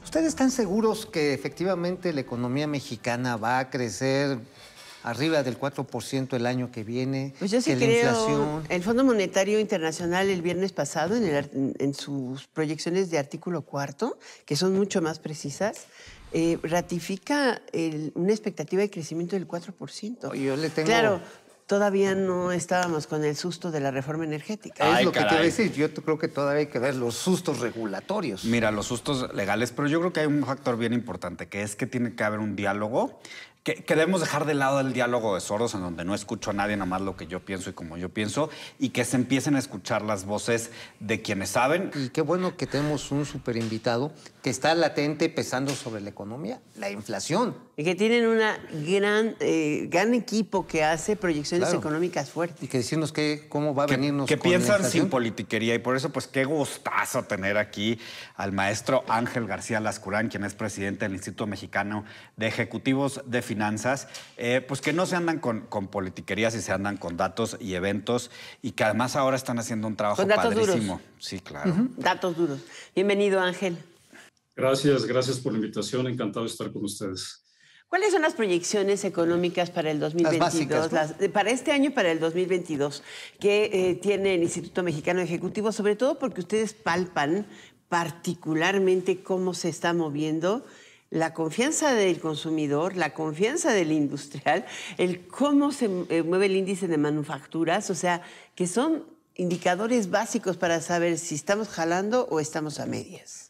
¿Ustedes están seguros que efectivamente la economía mexicana va a crecer arriba del 4% el año que viene? Pues yo sí Que la creo, inflación... el Fondo Monetario Internacional el viernes pasado, en sus proyecciones de artículo cuarto, que son mucho más precisas, ratifica una expectativa de crecimiento del 4%. Yo le tengo... Claro, todavía no estábamos con el susto de la reforma energética. Es Ay, lo que te iba a caray. decir. Yo creo que todavía hay que ver los sustos regulatorios. Mira, los sustos legales, pero yo creo que hay un factor bien importante, que es que tiene que haber un diálogo, que debemos dejar de lado el diálogo de sordos, en donde no escucho a nadie, nada más lo que yo pienso y como yo pienso, y que se empiecen a escuchar las voces de quienes saben. Y qué bueno que tenemos un super invitado que está latente pesando sobre la economía, la inflación. Y que tienen una gran equipo que hace proyecciones Claro. económicas fuertes. Y que decirnos cómo va a venirnos Que con la piensan inflación. sin politiquería, y por eso pues qué gustazo tener aquí al maestro Ángel García Lascurán, quien es presidente del Instituto Mexicano de Ejecutivos de Finanzas, pues que no se andan con politiquerías y se andan con datos y eventos, y que además ahora están haciendo un trabajo Con datos padrísimo. duros. Sí, claro. Datos duros. Bienvenido, Ángel. Gracias por la invitación. Encantado de estar con ustedes. ¿Cuáles son las proyecciones económicas para el 2022? básicas, ¿no? Para este año y para el 2022, que tiene el Instituto Mexicano de Ejecutivos, sobre todo porque ustedes palpan particularmente cómo se está moviendo la confianza del consumidor, la confianza del industrial, el cómo se mueve el índice de manufacturas, o sea, que son indicadores básicos para saber si estamos jalando o estamos a medias.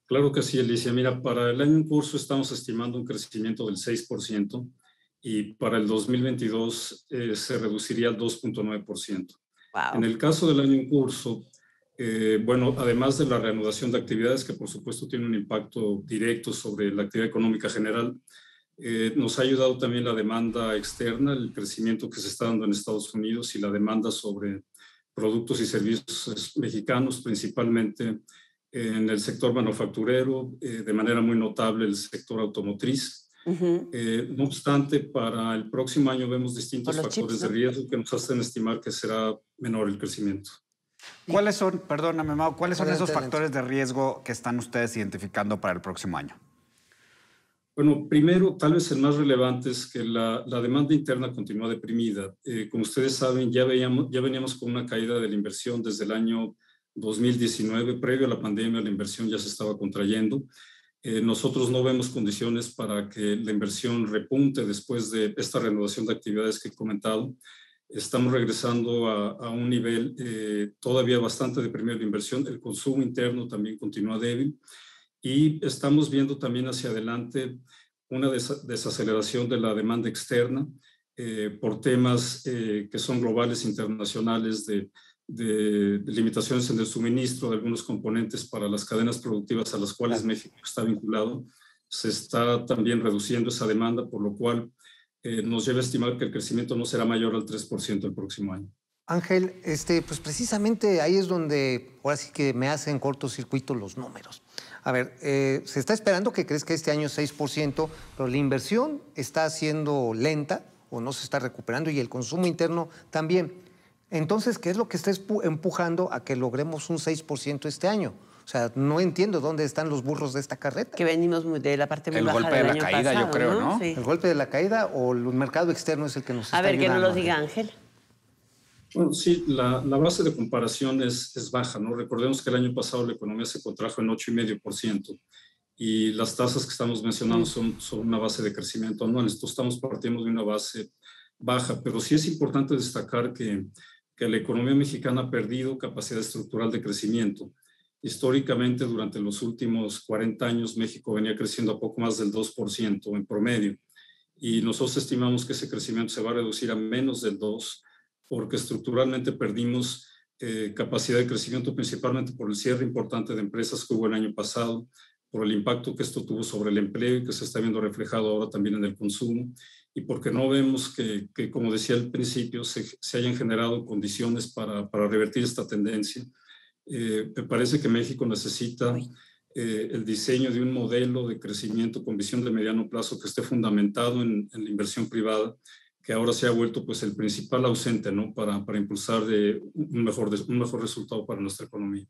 Claro que sí, Alicia. Mira, para el año en curso estamos estimando un crecimiento del 6% y para el 2022 se reduciría al 2.9%. Wow. En el caso del año en curso, bueno, además de la reanudación de actividades que por supuesto tiene un impacto directo sobre la actividad económica general, nos ha ayudado también la demanda externa, el crecimiento que se está dando en Estados Unidos y la demanda sobre productos y servicios mexicanos, principalmente en el sector manufacturero, de manera muy notable el sector automotriz. No obstante, para el próximo año vemos distintos Por los factores chips, ¿no? de riesgo que nos hacen estimar que será menor el crecimiento. ¿Cuáles son, perdóname, Mau, cuáles son Adelante, esos adelante. factores de riesgo que están ustedes identificando para el próximo año? Bueno, primero, tal vez el más relevante es que la demanda interna continúa deprimida. Como ustedes saben, ya veníamos con una caída de la inversión desde el año 2019. Previo a la pandemia, la inversión ya se estaba contrayendo. Nosotros no vemos condiciones para que la inversión repunte después de esta reanudación de actividades que he comentado. Estamos regresando a un nivel todavía bastante deprimido de inversión. El consumo interno también continúa débil. Y estamos viendo también hacia adelante una desaceleración de la demanda externa por temas que son globales, internacionales, de limitaciones en el suministro de algunos componentes para las cadenas productivas a las cuales México está vinculado. Se está también reduciendo esa demanda, por lo cual nos lleva a estimar que el crecimiento no será mayor al 3% el próximo año. Ángel, pues precisamente ahí es donde ahora sí que me hacen cortocircuito los números. A ver, se está esperando que crezca este año 6%, pero la inversión está siendo lenta o no se está recuperando y el consumo interno también. Entonces, ¿qué es lo que está empujando a que logremos un 6% este año? O sea, no entiendo dónde están los burros de esta carreta. Que venimos de la parte muy El baja golpe del de la año caída, yo pasado, creo, ¿no? Sí. ¿El golpe de la caída o el mercado externo es el que nos está A ver, que nos ayudando? lo diga Ángel. Bueno, sí, la base de comparación es baja, ¿no? Recordemos que el año pasado la economía se contrajo en 8,5% y las tasas que estamos mencionando son una base de crecimiento anual. Esto estamos partiendo de una base baja, pero sí es importante destacar que la economía mexicana ha perdido capacidad estructural de crecimiento. Históricamente, durante los últimos 40 años, México venía creciendo a poco más del 2% en promedio y nosotros estimamos que ese crecimiento se va a reducir a menos del 2%, porque estructuralmente perdimos capacidad de crecimiento, principalmente por el cierre importante de empresas que hubo el año pasado, por el impacto que esto tuvo sobre el empleo y que se está viendo reflejado ahora también en el consumo, y porque no vemos que como decía al principio, se hayan generado condiciones para revertir esta tendencia. Me parece que México necesita el diseño de un modelo de crecimiento con visión de mediano plazo que esté fundamentado en la inversión privada, que ahora se ha vuelto pues el principal ausente, ¿no? para impulsar un mejor resultado para nuestra economía.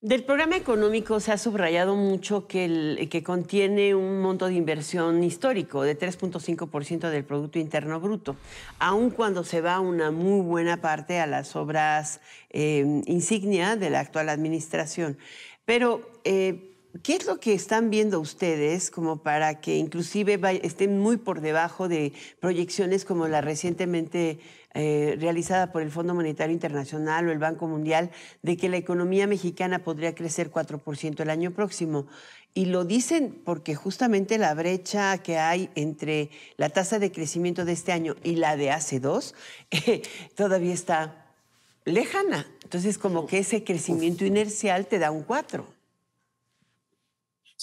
Del programa económico se ha subrayado mucho que contiene un monto de inversión histórico de 3.5% del Producto Interno Bruto, aun cuando se va una muy buena parte a las obras insignia de la actual administración. Pero, ¿qué es lo que están viendo ustedes como para que inclusive estén muy por debajo de proyecciones como la recientemente realizada por el Fondo Monetario Internacional o el Banco Mundial, de que la economía mexicana podría crecer 4% el año próximo? Y lo dicen porque justamente la brecha que hay entre la tasa de crecimiento de este año y la de hace 2 todavía está lejana. Entonces, como que ese crecimiento inercial te da un 4.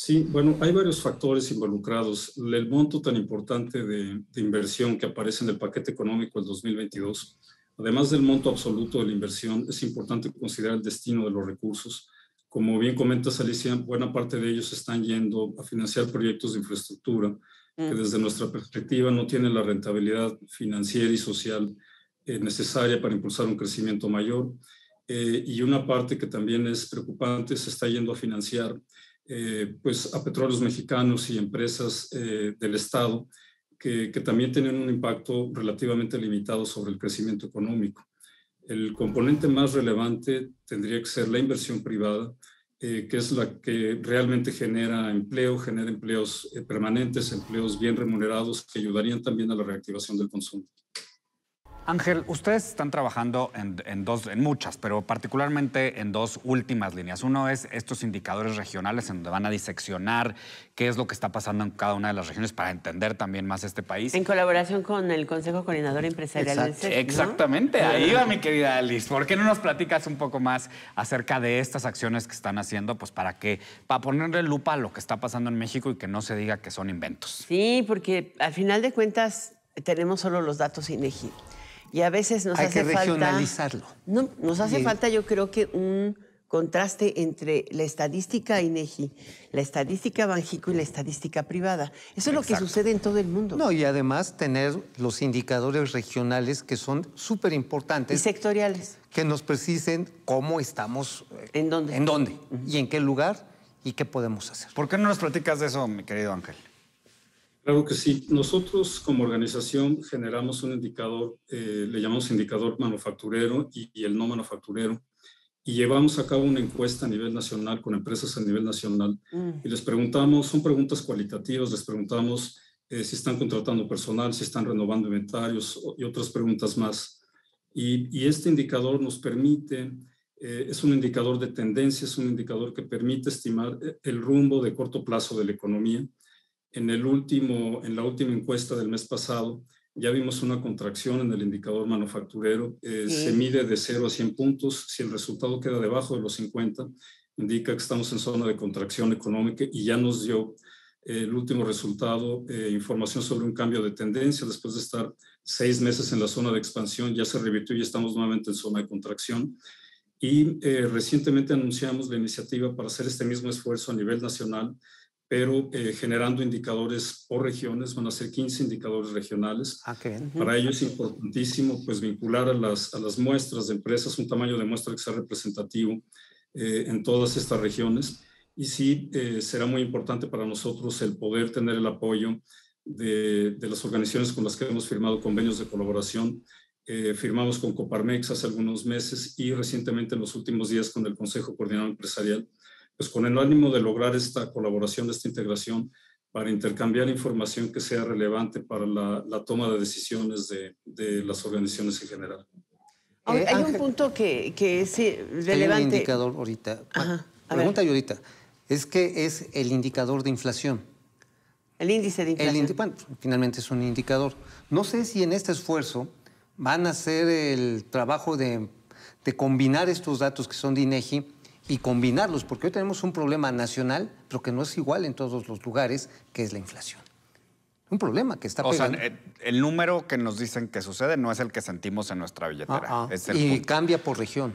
Sí, bueno, hay varios factores involucrados. El monto tan importante de inversión que aparece en el paquete económico del 2022, además del monto absoluto de la inversión, es importante considerar el destino de los recursos. Como bien comentas, Alicia, buena parte de ellos están yendo a financiar proyectos de infraestructura que desde nuestra perspectiva no tienen la rentabilidad financiera y social necesaria para impulsar un crecimiento mayor. Y una parte que también es preocupante se está yendo a financiar pues a petróleos mexicanos y empresas del Estado que también tienen un impacto relativamente limitado sobre el crecimiento económico. El componente más relevante tendría que ser la inversión privada, que es la que realmente genera empleo, genera empleos permanentes, empleos bien remunerados que ayudarían también a la reactivación del consumo. Ángel, ustedes están trabajando en muchas, pero particularmente en dos últimas líneas. Uno es estos indicadores regionales en donde van a diseccionar qué es lo que está pasando en cada una de las regiones para entender también más este país. En colaboración con el Consejo Coordinador Empresarial del CES, ¿no? Exactamente, ahí va mi querida Alice. ¿Por qué no nos platicas un poco más acerca de estas acciones que están haciendo, pues para ponerle lupa a lo que está pasando en México y que no se diga que son inventos? Sí, porque al final de cuentas tenemos solo los datos INEGI. Y a veces nos hace falta... Hay que regionalizarlo. No, nos hace falta, yo creo que un contraste entre la estadística INEGI, la estadística Banjico y la estadística privada. Eso es lo que sucede en todo el mundo. No, y además tener los indicadores regionales que son súper importantes. Y sectoriales. Que nos precisen cómo estamos. ¿En dónde? En dónde. Y en qué lugar y qué podemos hacer. ¿Por qué no nos platicas de eso, mi querido Ángel? Claro que sí. Nosotros como organización generamos un indicador, le llamamos indicador manufacturero y el no manufacturero, y llevamos a cabo una encuesta a nivel nacional con empresas a nivel nacional y les preguntamos, son preguntas cualitativas, les preguntamos si están contratando personal, si están renovando inventarios y otras preguntas más. Y este indicador nos permite, es un indicador de tendencia, es un indicador que permite estimar el rumbo de corto plazo de la economía. En la última encuesta del mes pasado, ya vimos una contracción en el indicador manufacturero. Se mide de 0 a 100 puntos. Si el resultado queda debajo de los 50, indica que estamos en zona de contracción económica y ya nos dio el último resultado, información sobre un cambio de tendencia. Después de estar 6 meses en la zona de expansión, ya se revirtió y estamos nuevamente en zona de contracción. Y recientemente anunciamos la iniciativa para hacer este mismo esfuerzo a nivel nacional, pero generando indicadores por regiones. Van a ser 15 indicadores regionales. Qué bien. Para ello es importantísimo pues, vincular a las muestras de empresas, un tamaño de muestra que sea representativo en todas estas regiones. Y sí, será muy importante para nosotros el poder tener el apoyo de las organizaciones con las que hemos firmado convenios de colaboración. Firmamos con Coparmex hace algunos meses y recientemente en los últimos días con el Consejo Coordinador Empresarial, pues con el ánimo de lograr esta colaboración, esta integración, para intercambiar información que sea relevante para la toma de decisiones de las organizaciones en general. Hay Ángel, un punto que es relevante. Hay un indicador ahorita. Pregunta yo ahorita. Es que es el indicador de inflación. El índice de inflación. Bueno, finalmente es un indicador. No sé si en este esfuerzo van a hacer el trabajo de combinar estos datos que son de INEGI y combinarlos, porque hoy tenemos un problema nacional, pero que no es igual en todos los lugares, que es la inflación. Un problema que está pegando. O sea, el número que nos dicen que sucede no es el que sentimos en nuestra billetera. Es el y punto. Cambia por región.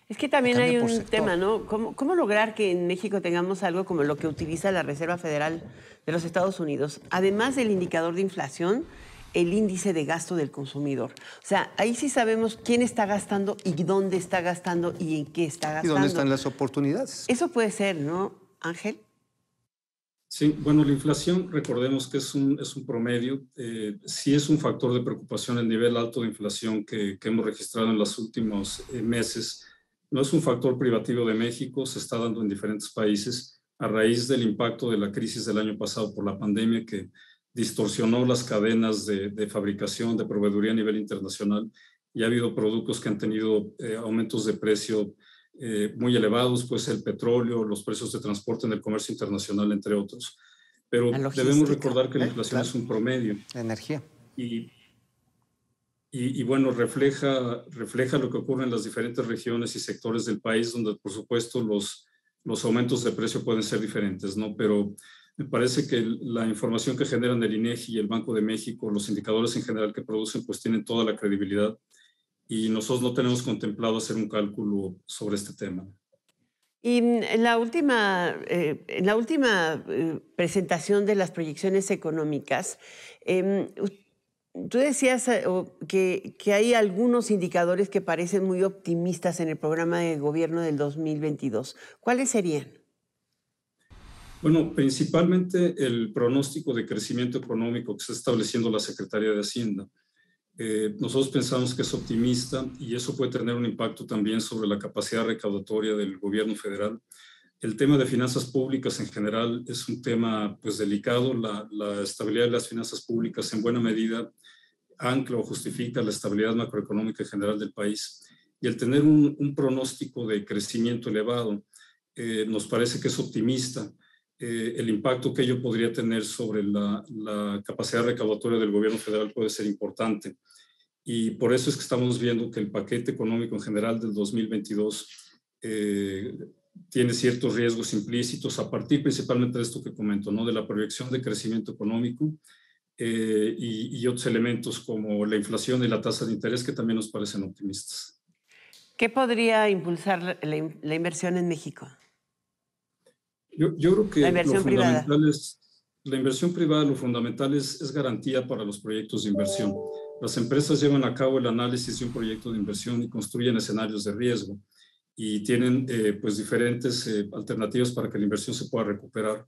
Es que también hay un tema, ¿no? ¿Cómo lograr que en México tengamos algo como lo que utiliza la Reserva Federal de los Estados Unidos? Además del indicador de inflación, el índice de gasto del consumidor. O sea, ahí sí sabemos quién está gastando y dónde está gastando y en qué está gastando. ¿Y dónde están las oportunidades? Eso puede ser, ¿no, Ángel? Sí, bueno, la inflación, recordemos que es un promedio. Sí es un factor de preocupación el nivel alto de inflación que hemos registrado en los últimos meses. No es un factor privativo de México, se está dando en diferentes países a raíz del impacto de la crisis del año pasado por la pandemia que distorsionó las cadenas de fabricación, de proveeduría a nivel internacional, y ha habido productos que han tenido aumentos de precio muy elevados, pues el petróleo, los precios de transporte en el comercio internacional, entre otros. Pero debemos recordar que la inflación es un promedio. Energía. Y bueno, refleja lo que ocurre en las diferentes regiones y sectores del país, donde por supuesto los aumentos de precio pueden ser diferentes, ¿no? Pero me parece que la información que generan el INEGI y el Banco de México, los indicadores en general que producen, pues tienen toda la credibilidad. Y nosotros no tenemos contemplado hacer un cálculo sobre este tema. Y en la última presentación de las proyecciones económicas, tú decías que hay algunos indicadores que parecen muy optimistas en el programa de gobierno del 2022. ¿Cuáles serían? Bueno, principalmente el pronóstico de crecimiento económico que está estableciendo la Secretaría de Hacienda. Nosotros pensamos que es optimista y eso puede tener un impacto también sobre la capacidad recaudatoria del gobierno federal. El tema de finanzas públicas en general es un tema pues delicado. La estabilidad de las finanzas públicas en buena medida ancla o justifica la estabilidad macroeconómica en general del país. Y el tener un pronóstico de crecimiento elevado nos parece que es optimista. El impacto que ello podría tener sobre la capacidad recaudatoria del gobierno federal puede ser importante. Y por eso es que estamos viendo que el paquete económico en general del 2022 tiene ciertos riesgos implícitos a partir principalmente de esto que comento, ¿no? De la proyección de crecimiento económico y otros elementos como la inflación y la tasa de interés que también nos parecen optimistas. ¿Qué podría impulsar la inversión en México? Yo creo que la inversión privada. La inversión privada, lo fundamental es garantía para los proyectos de inversión. Las empresas llevan a cabo el análisis de un proyecto de inversión y construyen escenarios de riesgo y tienen pues diferentes alternativas para que la inversión se pueda recuperar.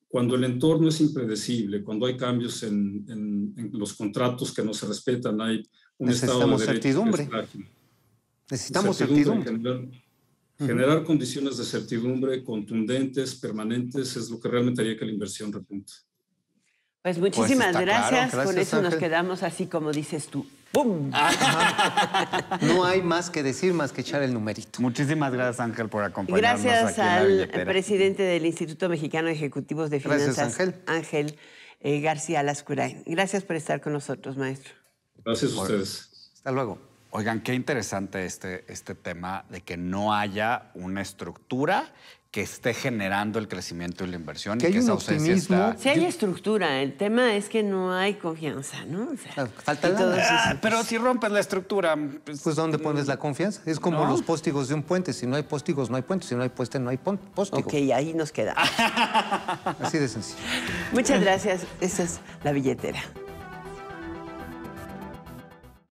Cuando el entorno es impredecible, cuando hay cambios en los contratos que no se respetan, hay un estado de derecho certidumbre. Necesitamos certidumbre. Generar condiciones de certidumbre contundentes, permanentes, es lo que realmente haría que la inversión repunte. Pues muchísimas gracias. Claro. Con eso Ángel. nos quedamos así como dices tú. ¡Pum! No hay más que decir, más que echar el numerito. Muchísimas gracias, Ángel, por acompañarnos Gracias aquí en La al Billetera. presidente del Instituto Mexicano de Ejecutivos de Finanzas, Gracias, Ángel García Lascurain. Gracias por estar con nosotros, maestro. Gracias a ustedes. Hasta luego. Oigan, qué interesante este tema de que no haya una estructura que esté generando el crecimiento y la inversión. Que y hay que un esa ausencia optimismo. está... Sí hay estructura, el tema es que no hay confianza, ¿no? O sea, Falta lana. entonces, Pero si rompes la estructura... Pues ¿dónde pones la confianza? Es como ¿No? los póstigos de un puente. Si no hay póstigos, no hay puente. Si no hay puente, no hay póstigo. ok, ahí nos queda. Así de sencillo. Muchas gracias. Esa es La Billetera.